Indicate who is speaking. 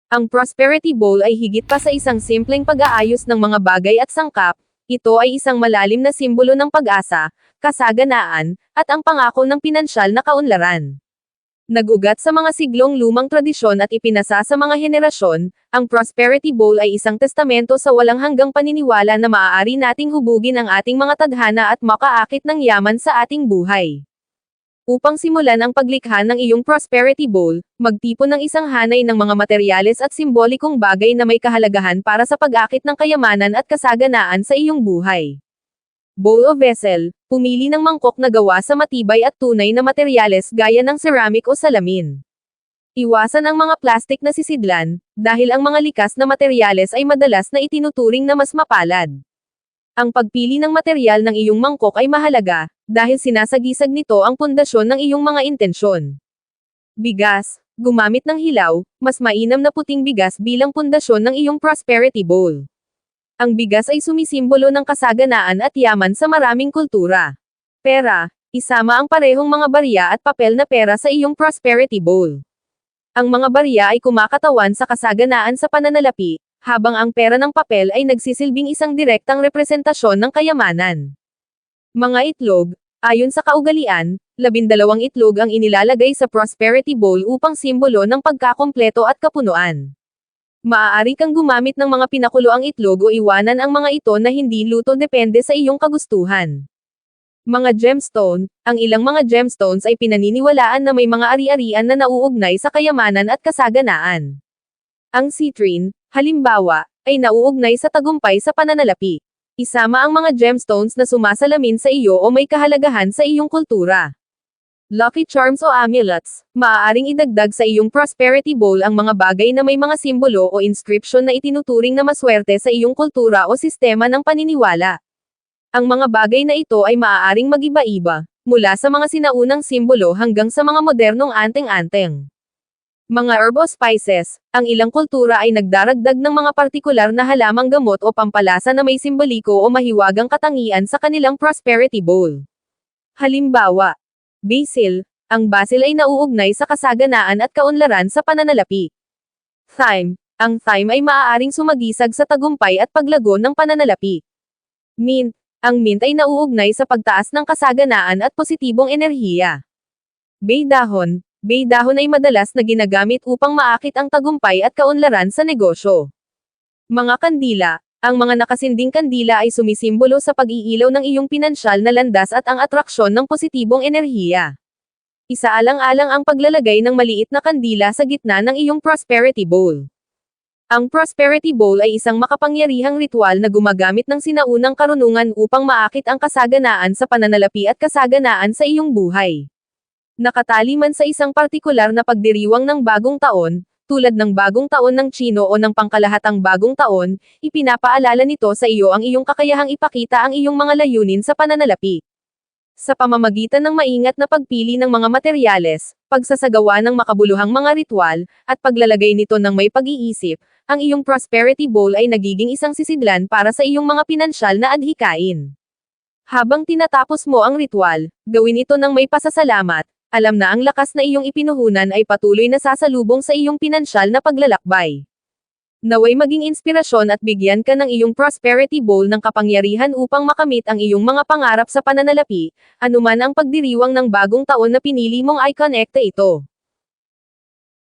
Speaker 1: Ang Prosperity Bowl ay higit pa sa isang simpleng pag-aayos ng mga bagay at sangkap, ito ay isang malalim na simbolo ng pag-asa, kasaganaan, at ang pangako ng pinansyal na kaunlaran. Nag-ugat sa mga siglong lumang tradisyon at ipinasa sa mga henerasyon, ang Prosperity Bowl ay isang testamento sa walang hanggang paniniwala na maaari nating hubugin ang ating mga tadhana at makaakit ng yaman sa ating buhay. Upang simulan ang paglikha ng iyong Prosperity Bowl, magtipon ng isang hanay ng mga materyales at simbolikong bagay na may kahalagahan para sa pag-akit ng kayamanan at kasaganaan sa iyong buhay. Bowl o vessel, pumili ng mangkok na gawa sa matibay at tunay na materyales gaya ng ceramic o salamin. Iwasan ang mga plastik na sisidlan, dahil ang mga likas na materyales ay madalas na itinuturing na mas mapalad. Ang pagpili ng material ng iyong mangkok ay mahalaga, dahil sinasagisag nito ang pundasyon ng iyong mga intensyon. Bigas, gumamit ng hilaw, mas mainam na puting bigas bilang pundasyon ng iyong Prosperity Bowl. Ang bigas ay sumisimbolo ng kasaganaan at yaman sa maraming kultura. Pera, isama ang parehong mga barya at papel na pera sa iyong Prosperity Bowl. Ang mga barya ay kumakatawan sa kasaganaan sa pananalapi, habang ang pera ng papel ay nagsisilbing isang direktang representasyon ng kayamanan. Mga itlog, ayon sa kaugalian, 12 itlog ang inilalagay sa Prosperity Bowl upang simbolo ng pagkakumpleto at kapunuan. Maaari kang gumamit ng mga pinakuloang itlog o iwanan ang mga ito na hindi luto depende sa iyong kagustuhan. Mga gemstone, ang ilang mga gemstones ay pinaniniwalaan na may mga ari-arian na nauugnay sa kayamanan at kasaganaan. Ang citrine, halimbawa, ay nauugnay sa tagumpay sa pananalapi. Isama ang mga gemstones na sumasalamin sa iyo o may kahalagahan sa iyong kultura. Lucky charms o amulets, maaaring idagdag sa iyong Prosperity Bowl ang mga bagay na may mga simbolo o inscription na itinuturing na maswerte sa iyong kultura o sistema ng paniniwala. Ang mga bagay na ito ay maaaring mag-iba-iba, mula sa mga sinaunang simbolo hanggang sa mga modernong anteng-anteng. Mga herb o spices, ang ilang kultura ay nagdaragdag ng mga partikular na halamang gamot o pampalasa na may simboliko o mahiwagang katangian sa kanilang Prosperity Bowl. Halimbawa, basil, ang basil ay nauugnay sa kasaganaan at kaunlaran sa pananalapi. Thyme, ang thyme ay maaaring sumagisag sa tagumpay at paglago ng pananalapi. Mint, ang mint ay nauugnay sa pagtaas ng kasaganaan at positibong enerhiya. Bay dahon ay madalas na ginagamit upang maakit ang tagumpay at kaunlaran sa negosyo. Mga kandila, ang mga nakasinding kandila ay sumisimbolo sa pag-iilaw ng iyong pinansyal na landas at ang atraksyon ng positibong enerhiya. Isaalang-alang ang paglalagay ng maliit na kandila sa gitna ng iyong Prosperity Bowl. Ang Prosperity Bowl ay isang makapangyarihang ritual na gumagamit ng sinaunang karunungan upang maakit ang kasaganaan sa pananalapi at kasaganaan sa iyong buhay. Nakatali man sa isang partikular na pagdiriwang ng bagong taon, tulad ng bagong taon ng Tsino o ng pangkalahatang bagong taon, ipinapaalala nito sa iyo ang iyong kakayahang ipakita ang iyong mga layunin sa pananalapi. Sa pamamagitan ng maingat na pagpili ng mga materyales, pagsasagawa ng makabuluhang mga ritual, at paglalagay nito ng may pag-iisip, ang iyong Prosperity Bowl ay nagiging isang sisidlan para sa iyong mga pinansyal na adhikain. Habang tinatapos mo ang ritual, gawin ito ng may pasasalamat. Alam na ang lakas na iyong ipinuhunan ay patuloy na sasalubong sa iyong pinansyal na paglalakbay. Naway maging inspirasyon at bigyan ka ng iyong Prosperity Bowl ng kapangyarihan upang makamit ang iyong mga pangarap sa pananalapi, anuman ang pagdiriwang ng bagong taon na pinili mong i-connecta ito.